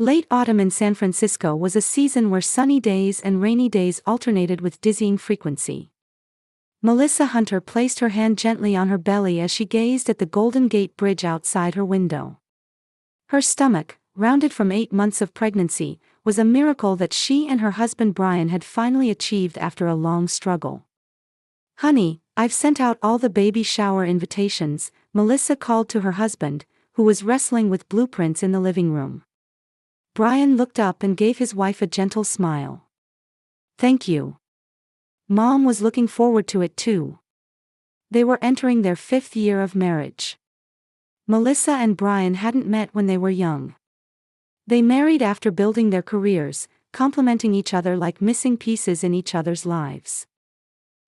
Late autumn in San Francisco was a season where sunny days and rainy days alternated with dizzying frequency. Melissa Hunter placed her hand gently on her belly as she gazed at the Golden Gate Bridge outside her window. Her stomach, rounded from 8 months of pregnancy, was a miracle that she and her husband Brian had finally achieved after a long struggle. "Honey, I've sent out all the baby shower invitations," Melissa called to her husband, who was wrestling with blueprints in the living room. Brian looked up and gave his wife a gentle smile. "Thank you." Mom was looking forward to it too. They were entering their 5th year of marriage. Melissa and Brian hadn't met when they were young. They married after building their careers, complementing each other like missing pieces in each other's lives.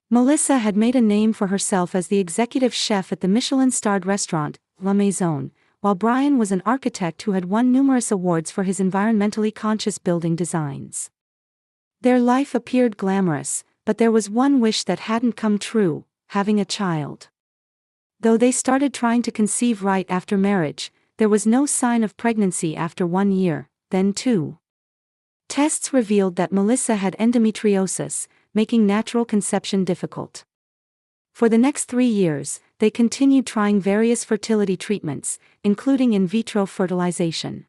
Melissa had made a name for herself as the executive chef at the Michelin-starred restaurant, La Maison, while Brian was an architect who had won numerous awards for his environmentally conscious building designs. Their life appeared glamorous, but there was one wish that hadn't come true: having a child. Though they started trying to conceive right after marriage, there was no sign of pregnancy after 1 year, then 2. Tests revealed that Melissa had endometriosis, making natural conception difficult. For the next 3 years, they continued trying various fertility treatments, including in vitro fertilization.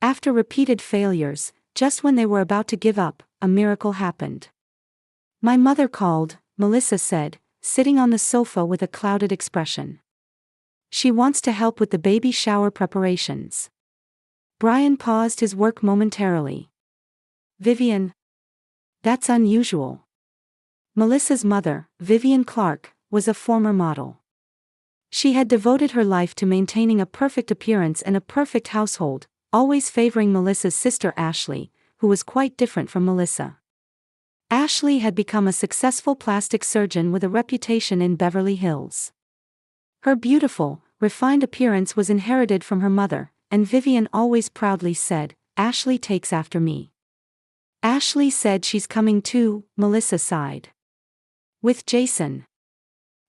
After repeated failures, just when they were about to give up, a miracle happened. "My mother called," Melissa said, sitting on the sofa with a clouded expression. "She wants to help with the baby shower preparations." Brian paused his work momentarily. "Vivian? That's unusual." Melissa's mother, Vivian Clark, was a former model. She had devoted her life to maintaining a perfect appearance and a perfect household, always favoring Melissa's sister Ashley, who was quite different from Melissa. Ashley had become a successful plastic surgeon with a reputation in Beverly Hills. Her beautiful, refined appearance was inherited from her mother, and Vivian always proudly said, "Ashley takes after me." "Ashley said she's coming too," Melissa sighed. "With Jason."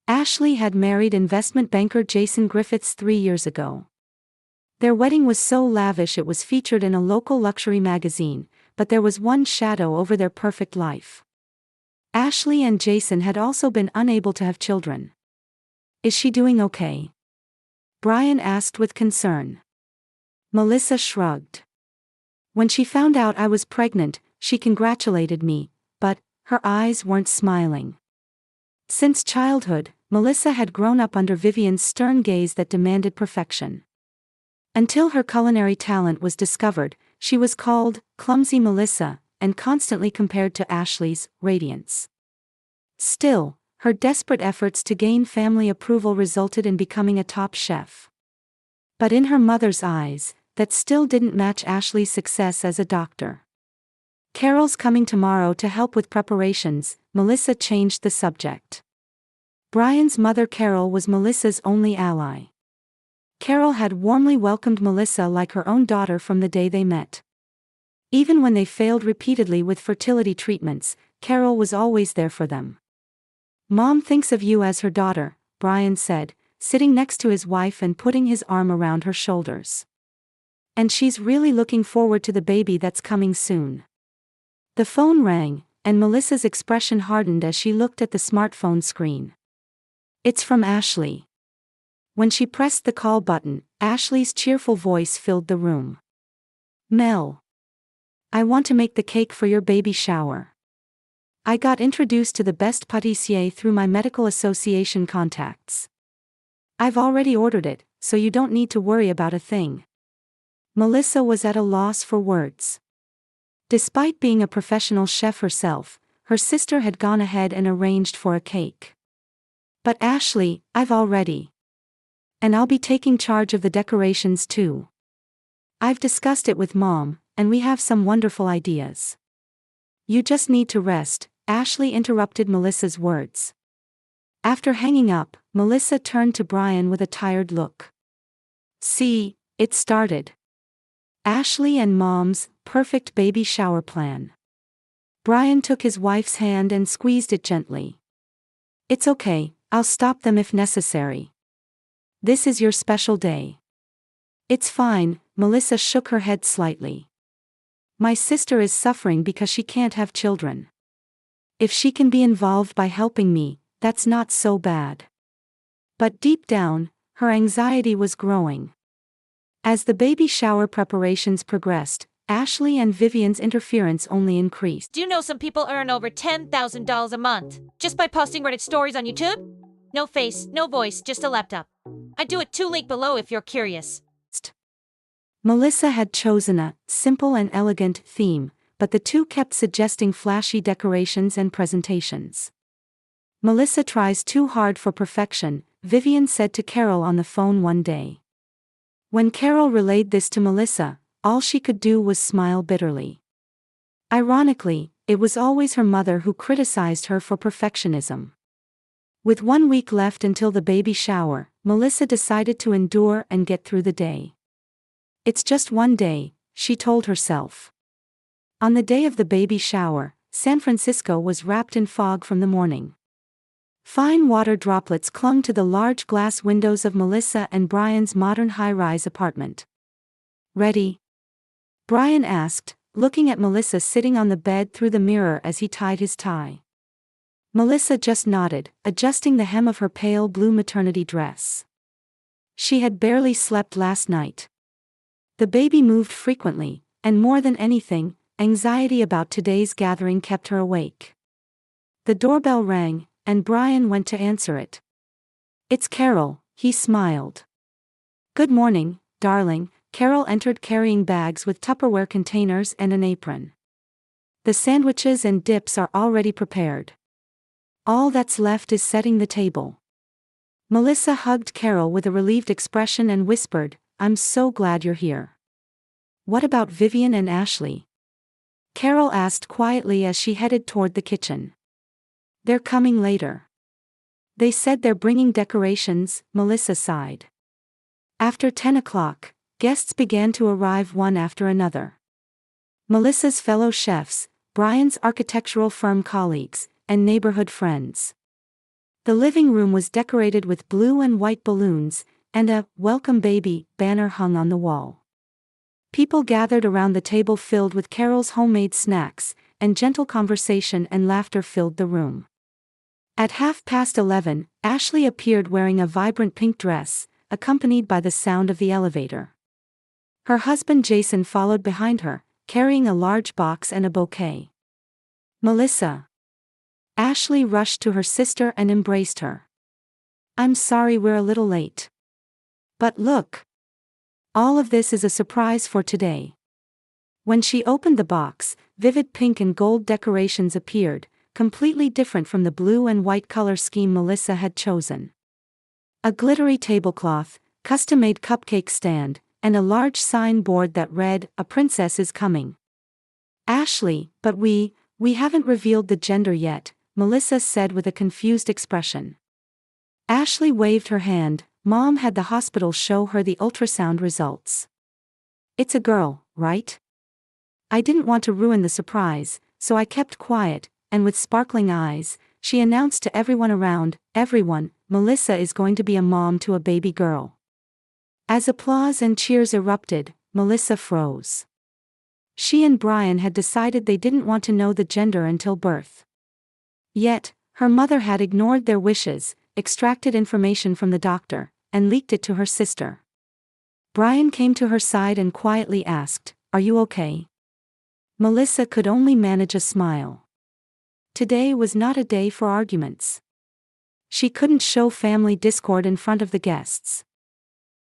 Ashley had married investment banker Jason Griffiths 3 years ago. Their wedding was so lavish it was featured in a local luxury magazine, but there was one shadow over their perfect life. Ashley and Jason had also been unable to have children. "Is she doing okay?" Brian asked with concern. Melissa shrugged. "When she found out I was pregnant, she congratulated me, but her eyes weren't smiling." Since childhood, Melissa had grown up under Vivian's stern gaze that demanded perfection. Until her culinary talent was discovered, she was called Clumsy Melissa, and constantly compared to Ashley's radiance. Still, her desperate efforts to gain family approval resulted in becoming a top chef. But in her mother's eyes, that still didn't match Ashley's success as a doctor. "Carol's coming tomorrow to help with preparations," Melissa changed the subject. Brian's mother Carol was Melissa's only ally. Carol had warmly welcomed Melissa like her own daughter from the day they met. Even when they failed repeatedly with fertility treatments, Carol was always there for them. "Mom thinks of you as her daughter," Brian said, sitting next to his wife and putting his arm around her shoulders. "And she's really looking forward to the baby that's coming soon." The phone rang, and Melissa's expression hardened as she looked at the smartphone screen. "It's from Ashley." When she pressed the call button, Ashley's cheerful voice filled the room. "Mel, I want to make the cake for your baby shower. I got introduced to the best pâtissier through my medical association contacts. I've already ordered it, so you don't need to worry about a thing." Melissa was at a loss for words. Despite being a professional chef herself, her sister had gone ahead and arranged for a cake. "But Ashley, I've already. And I'll be taking charge of the decorations too. I've discussed it with Mom, and we have some wonderful ideas." "You just need to rest," Ashley interrupted Melissa's words. After hanging up, Melissa turned to Brian with a tired look. "See, it started. Ashley and Mom's perfect baby shower plan." Brian took his wife's hand and squeezed it gently. "It's okay, I'll stop them if necessary. This is your special day." "It's fine," Melissa shook her head slightly. My sister is suffering because she can't have children. If she can be involved by helping me, that's not so bad. But deep down, her anxiety was growing. As the baby shower preparations progressed, Ashley and Vivian's interference only increased. Do you know some people earn over $10,000 a month just by posting Reddit stories on YouTube? No face, no voice, just a laptop. I do it too, link below if you're curious. Melissa had chosen a simple and elegant theme, but the two kept suggesting flashy decorations and presentations. Melissa tries too hard for perfection, Vivian said to Carol on the phone one day. When Carol relayed this to Melissa, all she could do was smile bitterly. Ironically, it was always her mother who criticized her for perfectionism. With 1 week left until the baby shower, Melissa decided to endure and get through the day. It's just one day, she told herself. On the day of the baby shower, San Francisco was wrapped in fog from the morning. Fine water droplets clung to the large glass windows of Melissa and Brian's modern high-rise apartment. Ready? Brian asked, looking at Melissa sitting on the bed through the mirror as he tied his tie. Melissa just nodded, adjusting the hem of her pale blue maternity dress. She had barely slept last night. The baby moved frequently, and more than anything, anxiety about today's gathering kept her awake. The doorbell rang, and Brian went to answer it. It's Carol, he smiled. Good morning, darling. Carol entered carrying bags with Tupperware containers and an apron. The sandwiches and dips are already prepared. All that's left is setting the table. Melissa hugged Carol with a relieved expression and whispered, I'm so glad you're here. What about Vivian and Ashley? Carol asked quietly as she headed toward the kitchen. They're coming later. They said they're bringing decorations, Melissa sighed. After 10 o'clock, guests began to arrive one after another. Melissa's fellow chefs, Brian's architectural firm colleagues, and neighborhood friends. The living room was decorated with blue and white balloons, and a "Welcome Baby" banner hung on the wall. People gathered around the table filled with Carol's homemade snacks, and gentle conversation and laughter filled the room. At 11:30, Ashley appeared wearing a vibrant pink dress, accompanied by the sound of the elevator. Her husband Jason followed behind her, carrying a large box and a bouquet. Melissa. Ashley rushed to her sister and embraced her. I'm sorry we're a little late. But look. All of this is a surprise for today. When she opened the box, vivid pink and gold decorations appeared, completely different from the blue and white color scheme Melissa had chosen. A glittery tablecloth, custom-made cupcake stand, and a large sign board that read, "A princess is coming." Ashley, but we haven't revealed the gender yet, Melissa said with a confused expression. Ashley waved her hand. Mom had the hospital show her the ultrasound results. It's a girl, right? I didn't want to ruin the surprise, so I kept quiet, and with sparkling eyes, she announced to everyone around, everyone, Melissa is going to be a mom to a baby girl. As applause and cheers erupted, Melissa froze. She and Brian had decided they didn't want to know the gender until birth. Yet, her mother had ignored their wishes, extracted information from the doctor, and leaked it to her sister. Brian came to her side and quietly asked, "Are you okay?" Melissa could only manage a smile. Today was not a day for arguments. She couldn't show family discord in front of the guests.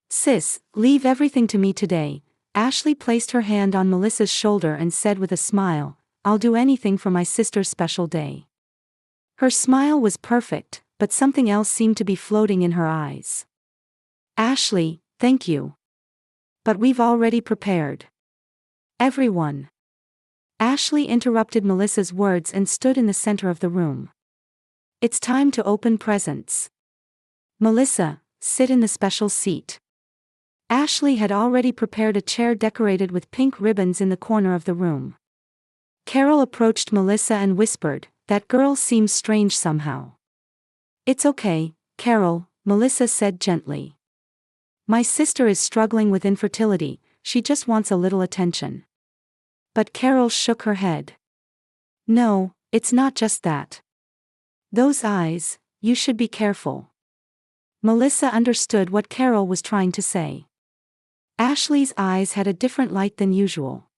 Sis, leave everything to me today. Ashley placed her hand on Melissa's shoulder and said with a smile, I'll do anything for my sister's special day. Her smile was perfect, but something else seemed to be floating in her eyes. Ashley, thank you. But we've already prepared. Everyone. Ashley interrupted Melissa's words and stood in the center of the room. It's time to open presents. Melissa, sit in the special seat. Ashley had already prepared a chair decorated with pink ribbons in the corner of the room. Carol approached Melissa and whispered, that girl seems strange somehow. It's okay, Carol, Melissa said gently. My sister is struggling with infertility, she just wants a little attention. But Carol shook her head. No, it's not just that. Those eyes, you should be careful. Melissa understood what Carol was trying to say. Ashley's eyes had a different light than usual.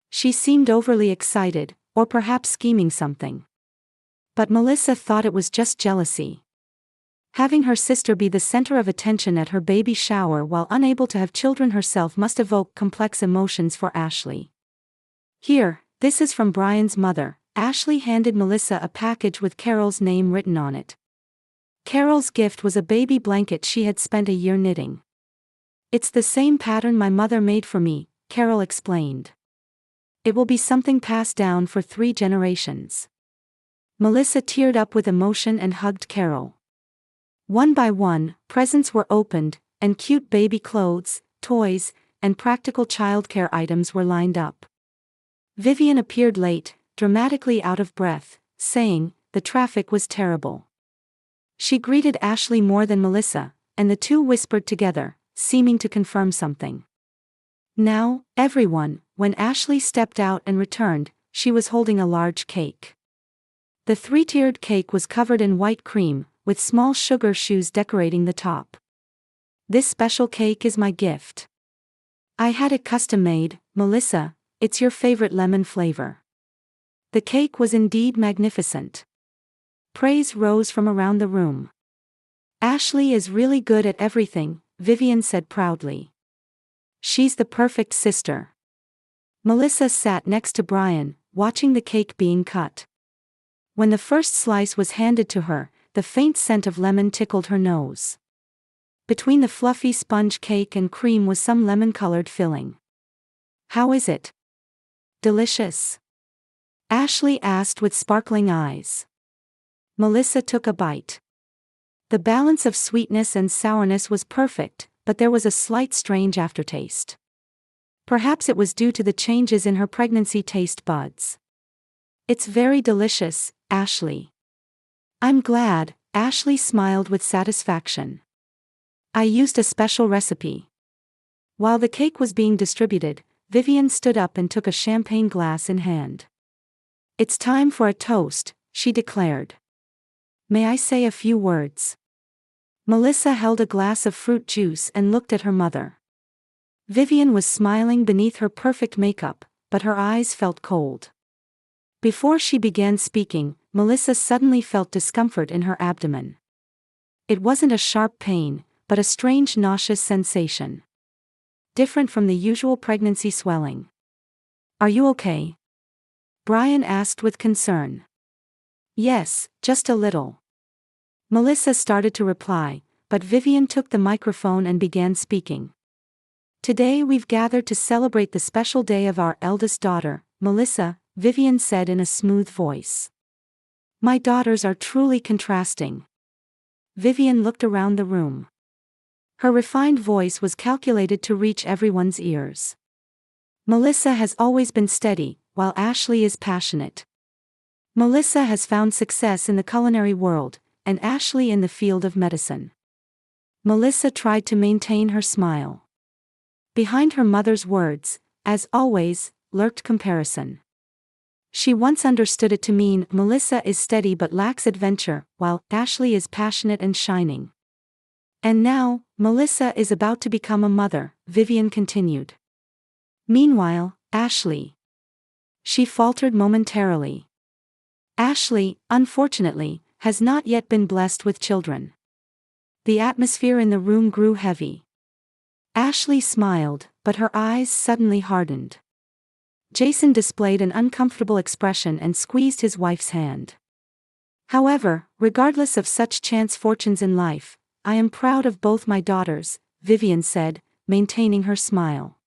She seemed overly excited, or perhaps scheming something. But Melissa thought it was just jealousy. Having her sister be the center of attention at her baby shower while unable to have children herself must evoke complex emotions for Ashley. Here, this is from Brian's mother. Ashley handed Melissa a package with Carol's name written on it. Carol's gift was a baby blanket she had spent a year knitting. It's the same pattern my mother made for me, Carol explained. It will be something passed down for 3 generations. Melissa teared up with emotion and hugged Carol. One by one, presents were opened, and cute baby clothes, toys, and practical childcare items were lined up. Vivian appeared late, dramatically out of breath, saying, "The traffic was terrible." She greeted Ashley more than Melissa, and the two whispered together, seeming to confirm something. Now, everyone, when Ashley stepped out and returned, she was holding a large cake. The 3-tiered cake was covered in white cream, with small sugar shoes decorating the top. "This special cake is my gift. I had it custom made, Melissa, it's your favorite lemon flavor." The cake was indeed magnificent. Praise rose from around the room. "Ashley is really good at everything," Vivian said proudly. "She's the perfect sister." Melissa sat next to Brian, watching the cake being cut. When the first slice was handed to her, the faint scent of lemon tickled her nose. Between the fluffy sponge cake and cream was some lemon-colored filling. "How is it?" "Delicious?" Ashley asked with sparkling eyes. Melissa took a bite. The balance of sweetness and sourness was perfect, but there was a slight strange aftertaste. Perhaps it was due to the changes in her pregnancy taste buds. "It's very delicious, Ashley." "I'm glad," Ashley smiled with satisfaction. "I used a special recipe." While the cake was being distributed, Vivian stood up and took a champagne glass in hand. "It's time for a toast," she declared. "May I say a few words?" Melissa held a glass of fruit juice and looked at her mother. Vivian was smiling beneath her perfect makeup, but her eyes felt cold. Before she began speaking, Melissa suddenly felt discomfort in her abdomen. It wasn't a sharp pain, but a strange nauseous sensation. Different from the usual pregnancy swelling. "Are you okay?" Brian asked with concern. "Yes, just a little." Melissa started to reply, but Vivian took the microphone and began speaking. "Today we've gathered to celebrate the special day of our eldest daughter, Melissa," Vivian said in a smooth voice. "My daughters are truly contrasting." Vivian looked around the room. Her refined voice was calculated to reach everyone's ears. "Melissa has always been steady, while Ashley is passionate. Melissa has found success in the culinary world, and Ashley in the field of medicine." Melissa tried to maintain her smile. Behind her mother's words, as always, lurked comparison. She once understood it to mean Melissa is steady but lacks adventure, while Ashley is passionate and shining. "And now, Melissa is about to become a mother," Vivian continued. "Meanwhile, Ashley." She faltered momentarily. "Ashley, unfortunately, has not yet been blessed with children." The atmosphere in the room grew heavy. Ashley smiled, but her eyes suddenly hardened. Jason displayed an uncomfortable expression and squeezed his wife's hand. "However, regardless of such chance fortunes in life, I am proud of both my daughters," Vivian said, maintaining her smile.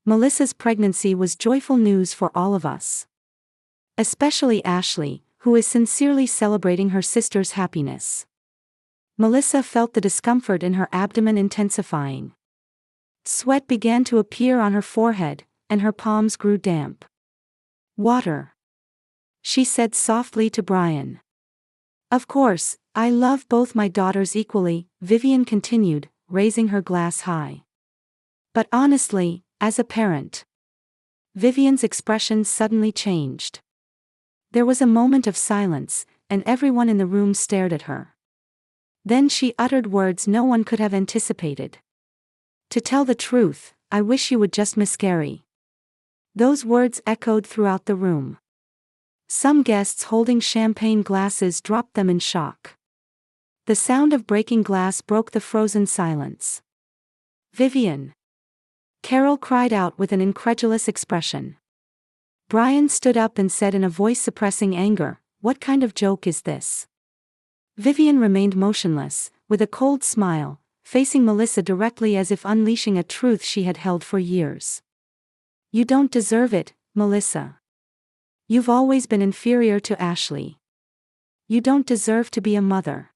Melissa's pregnancy was joyful news for all of us. Especially Ashley, who is sincerely celebrating her sister's happiness. Melissa felt the discomfort in her abdomen intensifying. Sweat began to appear on her forehead, and her palms grew damp. "Water," she said softly to Brian. "Of course, I love both my daughters equally," Vivian continued, raising her glass high. But honestly, as a parent, Vivian's expression suddenly changed. There was a moment of silence, and everyone in the room stared at her. Then she uttered words no one could have anticipated. "To tell the truth, I wish you would just miscarry." Those words echoed throughout the room. Some guests holding champagne glasses dropped them in shock. The sound of breaking glass broke the frozen silence. "Vivian!" Carol cried out with an incredulous expression. Brian stood up and said in a voice suppressing anger, "What kind of joke is this?" Vivian remained motionless, with a cold smile, facing Melissa directly as if unleashing a truth she had held for years. "You don't deserve it, Melissa. You've always been inferior to Ashley. You don't deserve to be a mother."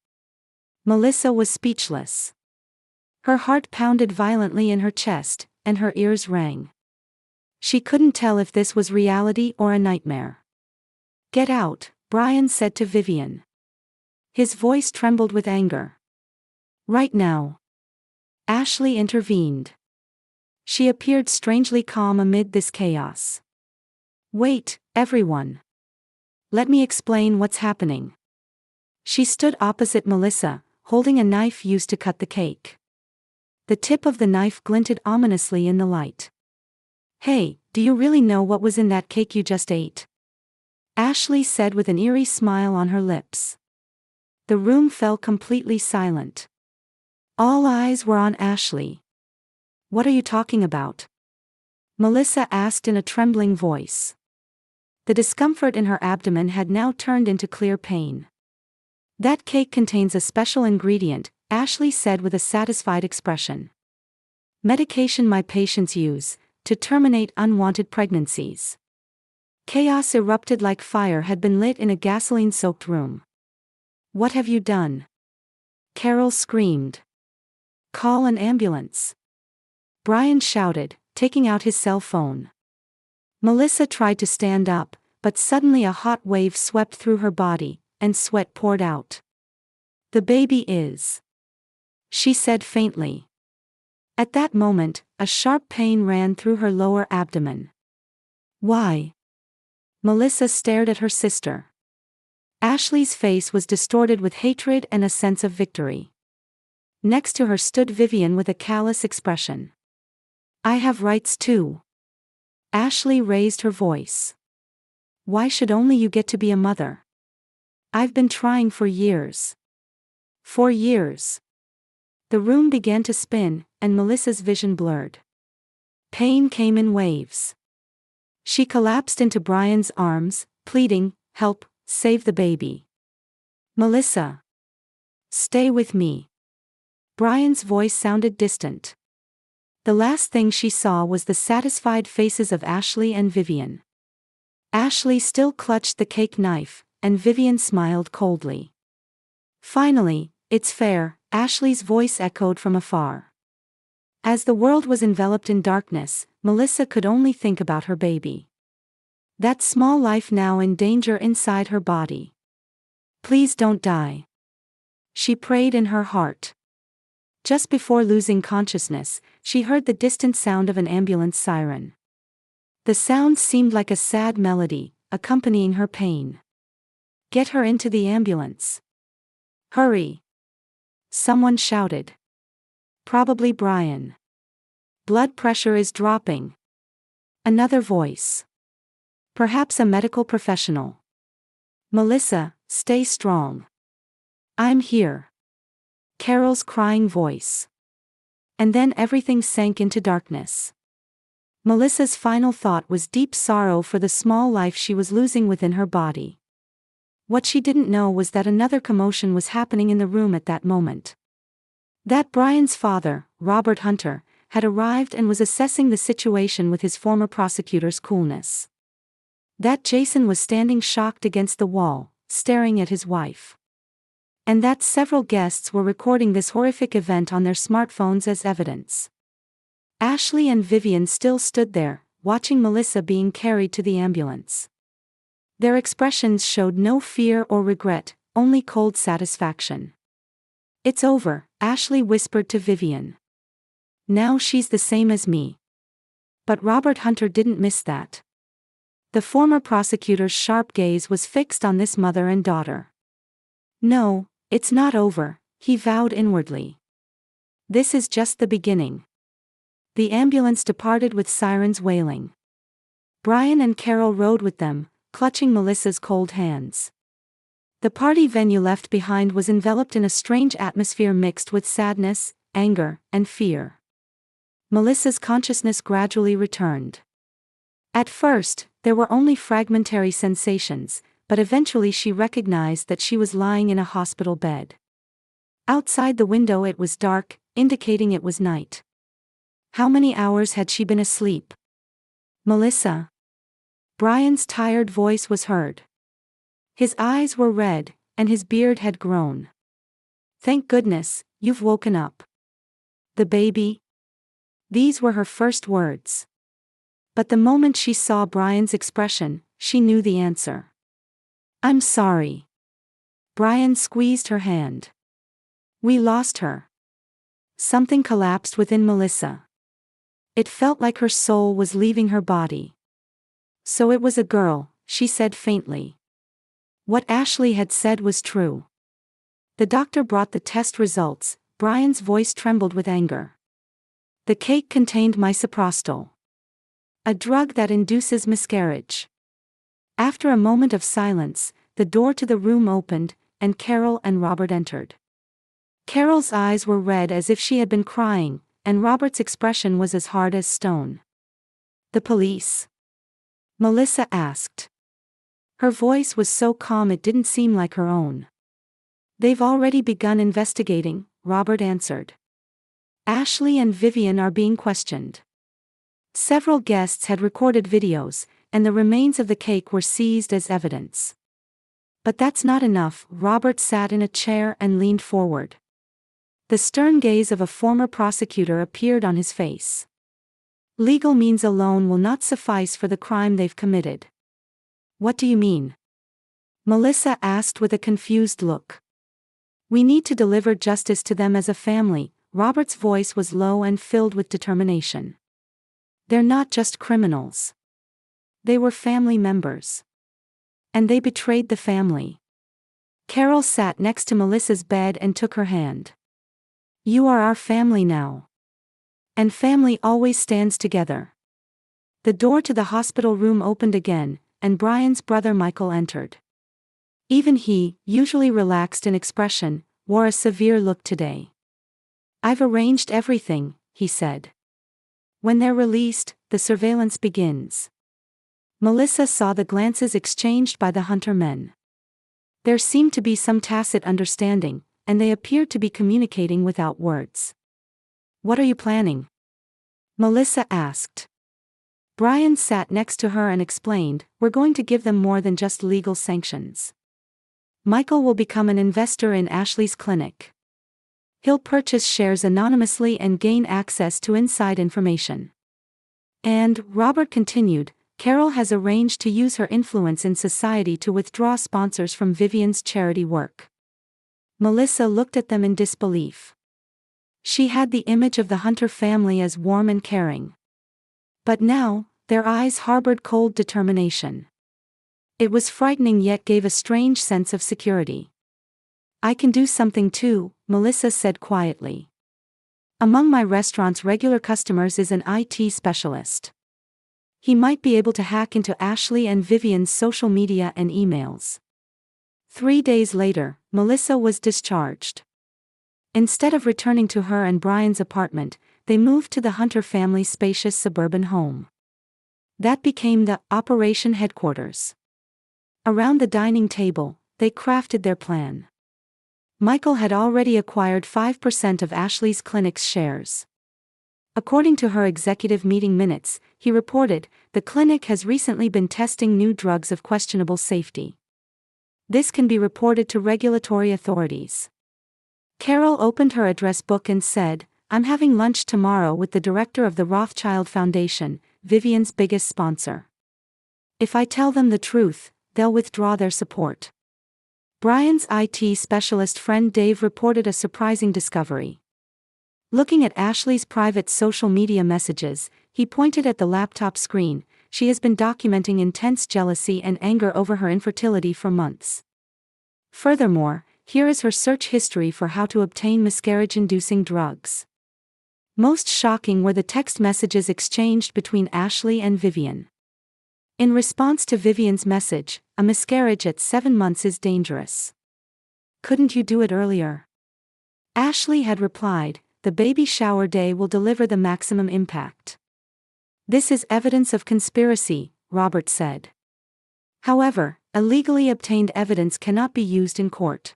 Melissa was speechless. Her heart pounded violently in her chest, and her ears rang. She couldn't tell if this was reality or a nightmare. "Get out," Brian said to Vivian. His voice trembled with anger. "Right now." Ashley intervened. She appeared strangely calm amid this chaos. "Wait, everyone. Let me explain what's happening." She stood opposite Melissa, holding a knife used to cut the cake. The tip of the knife glinted ominously in the light. "Hey, do you really know what was in that cake you just ate?" Ashley said with an eerie smile on her lips. The room fell completely silent. All eyes were on Ashley. "What are you talking about?" Melissa asked in a trembling voice. The discomfort in her abdomen had now turned into clear pain. "That cake contains a special ingredient," Ashley said with a satisfied expression. "Medication my patients use to terminate unwanted pregnancies." Chaos erupted like fire had been lit in a gasoline-soaked room. "What have you done?" Carol screamed. "Call an ambulance." Brian shouted, taking out his cell phone. Melissa tried to stand up, but suddenly a hot wave swept through her body, and sweat poured out. "The baby is," she said faintly. At that moment, a sharp pain ran through her lower abdomen. "Why?" Melissa stared at her sister. Ashley's face was distorted with hatred and a sense of victory. Next to her stood Vivian with a callous expression. "I have rights too." Ashley raised her voice. "Why should only you get to be a mother? I've been trying for years." "For years." The room began to spin, and Melissa's vision blurred. Pain came in waves. She collapsed into Brian's arms, pleading, "Help, save the baby." "Melissa. Stay with me." Brian's voice sounded distant. The last thing she saw was the satisfied faces of Ashley and Vivian. Ashley still clutched the cake knife, and Vivian smiled coldly. "Finally, it's fair," Ashley's voice echoed from afar. As the world was enveloped in darkness, Melissa could only think about her baby. That small life now in danger inside her body. "Please don't die," she prayed in her heart. Just before losing consciousness, she heard the distant sound of an ambulance siren. The sound seemed like a sad melody, accompanying her pain. "Get her into the ambulance. Hurry!" Someone shouted. "Probably Brian. Blood pressure is dropping." Another voice. "Perhaps a medical professional." "Melissa, stay strong. I'm here." Carol's crying voice. And then everything sank into darkness. Melissa's final thought was deep sorrow for the small life she was losing within her body. What she didn't know was that another commotion was happening in the room at that moment. That Brian's father, Robert Hunter, had arrived and was assessing the situation with his former prosecutor's coolness. That Jason was standing shocked against the wall, staring at his wife. And that several guests were recording this horrific event on their smartphones as evidence. Ashley and Vivian still stood there, watching Melissa being carried to the ambulance. Their expressions showed no fear or regret, only cold satisfaction. "It's over," Ashley whispered to Vivian. Now she's the same as me. But Robert Hunter didn't miss that. The former prosecutor's sharp gaze was fixed on this mother and daughter. No, it's not over, he vowed inwardly. This is just the beginning. The ambulance departed with sirens wailing. Brian and Carol rode with them, clutching Melissa's cold hands. The party venue left behind was enveloped in a strange atmosphere mixed with sadness, anger, and fear. Melissa's consciousness gradually returned. At first, there were only fragmentary sensations, but eventually she recognized that she was lying in a hospital bed. Outside the window it was dark, indicating it was night. How many hours had she been asleep? Melissa? Brian's tired voice was heard. His eyes were red, and his beard had grown. Thank goodness, you've woken up. The baby? These were her first words. But the moment she saw Brian's expression, she knew the answer. I'm sorry. Brian squeezed her hand. We lost her. Something collapsed within Melissa. It felt like her soul was leaving her body. So it was a girl, she said faintly. What Ashley had said was true. The doctor brought the test results. Brian's voice trembled with anger. The cake contained misoprostol, a drug that induces miscarriage. After a moment of silence, the door to the room opened, and Carol and Robert entered. Carol's eyes were red as if she had been crying, and Robert's expression was as hard as stone. The police? Melissa asked. Her voice was so calm it didn't seem like her own. They've already begun investigating, Robert answered. Ashley and Vivian are being questioned. Several guests had recorded videos, and the remains of the cake were seized as evidence. But that's not enough. Robert sat in a chair and leaned forward. The stern gaze of a former prosecutor appeared on his face. Legal means alone will not suffice for the crime they've committed. What do you mean? Melissa asked with a confused look. We need to deliver justice to them as a family. Robert's voice was low and filled with determination. They're not just criminals. They were family members. And they betrayed the family. Carol sat next to Melissa's bed and took her hand. You are our family now. And family always stands together. The door to the hospital room opened again, and Brian's brother Michael entered. Even he, usually relaxed in expression, wore a severe look today. I've arranged everything, he said. When they're released, the surveillance begins. Melissa saw the glances exchanged by the Hunter men. There seemed to be some tacit understanding, and they appeared to be communicating without words. What are you planning? Melissa asked. Brian sat next to her and explained, we're going to give them more than just legal sanctions. Michael will become an investor in Ashley's clinic. He'll purchase shares anonymously and gain access to inside information. And, Robert continued, Carol has arranged to use her influence in society to withdraw sponsors from Vivian's charity work. Melissa looked at them in disbelief. She had the image of the Hunter family as warm and caring. But now, their eyes harbored cold determination. It was frightening yet gave a strange sense of security. I can do something too, Melissa said quietly. Among my restaurant's regular customers is an IT specialist. He might be able to hack into Ashley and Vivian's social media and emails. 3 days later, Melissa was discharged. Instead of returning to her and Brian's apartment, they moved to the Hunter family's spacious suburban home. That became the operation headquarters. Around the dining table, they crafted their plan. Michael had already acquired 5% of Ashley's clinic's shares. According to her executive meeting minutes, he reported, the clinic has recently been testing new drugs of questionable safety. This can be reported to regulatory authorities. Carol opened her address book and said, I'm having lunch tomorrow with the director of the Rothschild Foundation, Vivian's biggest sponsor. If I tell them the truth, they'll withdraw their support. Brian's IT specialist friend Dave reported a surprising discovery. Looking at Ashley's private social media messages, he pointed at the laptop screen. She has been documenting intense jealousy and anger over her infertility for months. Furthermore, here is her search history for how to obtain miscarriage-inducing drugs. Most shocking were the text messages exchanged between Ashley and Vivian. In response to Vivian's message, "A miscarriage at 7 months is dangerous. Couldn't you do it earlier?" Ashley had replied, "The baby shower day will deliver the maximum impact." "This is evidence of conspiracy," Robert said. However, illegally obtained evidence cannot be used in court.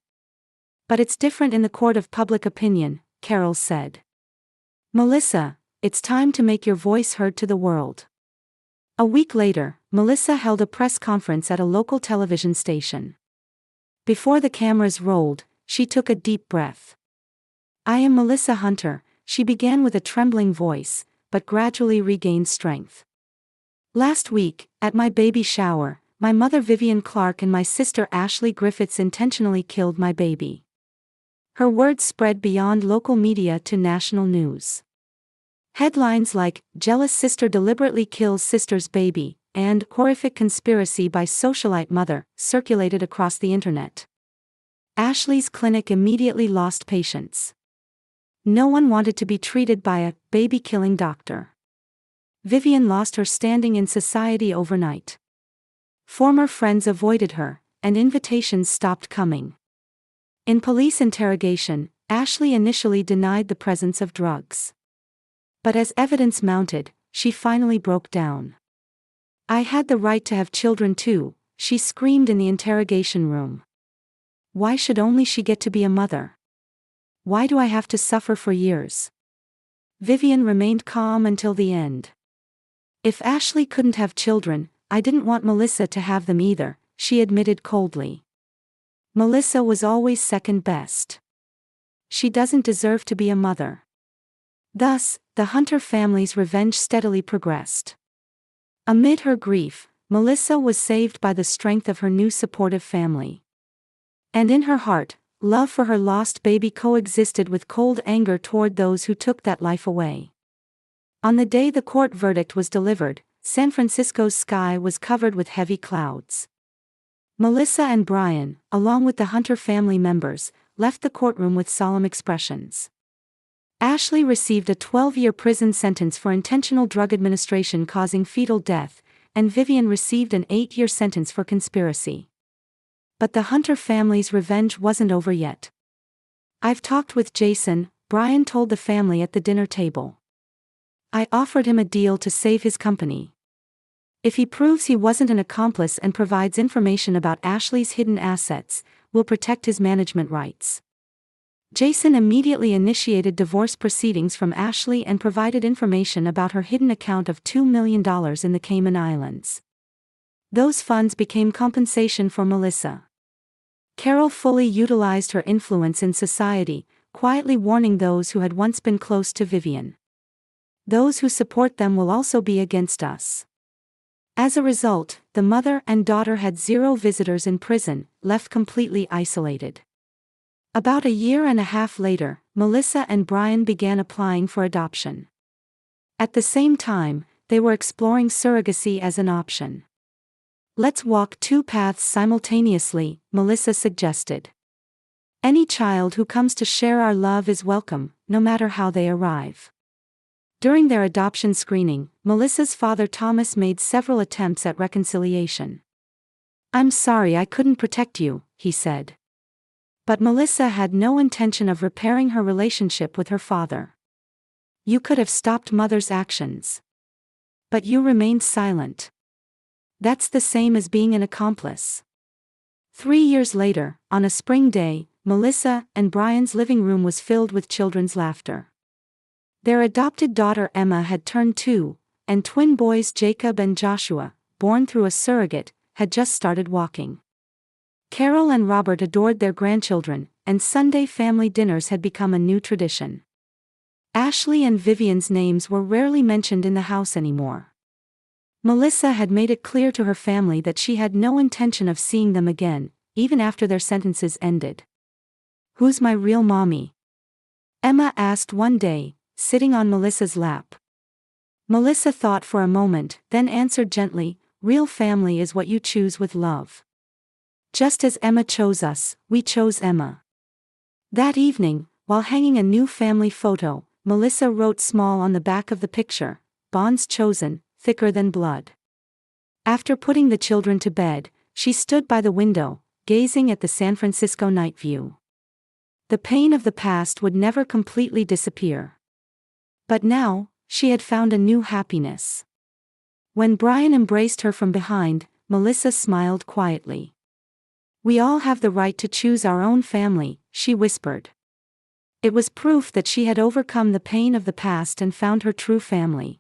"But it's different in the court of public opinion," Carol said. "Melissa, it's time to make your voice heard to the world." A week later, Melissa held a press conference at a local television station. Before the cameras rolled, she took a deep breath. "I am Melissa Hunter," she began with a trembling voice, but gradually regained strength. "Last week, at my baby shower, my mother Vivian Clark and my sister Ashley Griffiths intentionally killed my baby." Her words spread beyond local media to national news. Headlines like, "Jealous Sister Deliberately Kills Sister's Baby," and "Horrific Conspiracy by Socialite Mother," circulated across the internet. Ashley's clinic immediately lost patients. No one wanted to be treated by a baby-killing doctor. Vivian lost her standing in society overnight. Former friends avoided her, and invitations stopped coming. In police interrogation, Ashley initially denied the presence of drugs. But as evidence mounted, she finally broke down. "I had the right to have children too," she screamed in the interrogation room. "Why should only she get to be a mother? Why do I have to suffer for years?" Vivian remained calm until the end. "If Ashley couldn't have children, I didn't want Melissa to have them either," she admitted coldly. "Melissa was always second best. She doesn't deserve to be a mother." Thus, the Hunter family's revenge steadily progressed. Amid her grief, Melissa was saved by the strength of her new supportive family. And in her heart, love for her lost baby coexisted with cold anger toward those who took that life away. On the day the court verdict was delivered, San Francisco's sky was covered with heavy clouds. Melissa and Brian, along with the Hunter family members, left the courtroom with solemn expressions. Ashley received a 12-year prison sentence for intentional drug administration causing fetal death, and Vivian received an 8-year sentence for conspiracy. But the Hunter family's revenge wasn't over yet. "I've talked with Jason," Brian told the family at the dinner table. "I offered him a deal to save his company. If he proves he wasn't an accomplice and provides information about Ashley's hidden assets, we'll protect his management rights." Jason immediately initiated divorce proceedings from Ashley and provided information about her hidden account of $2 million in the Cayman Islands. Those funds became compensation for Melissa. Carol fully utilized her influence in society, quietly warning those who had once been close to Vivian. "Those who support them will also be against us." As a result, the mother and daughter had 0 visitors in prison, left completely isolated. About a year and a half later, Melissa and Brian began applying for adoption. At the same time, they were exploring surrogacy as an option. "Let's walk 2 paths simultaneously," Melissa suggested. "Any child who comes to share our love is welcome, no matter how they arrive." During their adoption screening, Melissa's father Thomas made several attempts at reconciliation. "I'm sorry I couldn't protect you," he said. But Melissa had no intention of repairing her relationship with her father. "You could have stopped Mother's actions. But you remained silent. That's the same as being an accomplice." 3 years later, on a spring day, Melissa and Brian's living room was filled with children's laughter. Their adopted daughter Emma had turned 2, and twin boys Jacob and Joshua, born through a surrogate, had just started walking. Carol and Robert adored their grandchildren, and Sunday family dinners had become a new tradition. Ashley and Vivian's names were rarely mentioned in the house anymore. Melissa had made it clear to her family that she had no intention of seeing them again, even after their sentences ended. "Who's my real mommy?" Emma asked one day, sitting on Melissa's lap. Melissa thought for a moment, then answered gently, "Real family is what you choose with love. Just as Emma chose us, we chose Emma." That evening, while hanging a new family photo, Melissa wrote small on the back of the picture, "Bonds chosen, thicker than blood." After putting the children to bed, she stood by the window, gazing at the San Francisco night view. The pain of the past would never completely disappear. But now, she had found a new happiness. When Brian embraced her from behind, Melissa smiled quietly. "We all have the right to choose our own family," she whispered. It was proof that she had overcome the pain of the past and found her true family.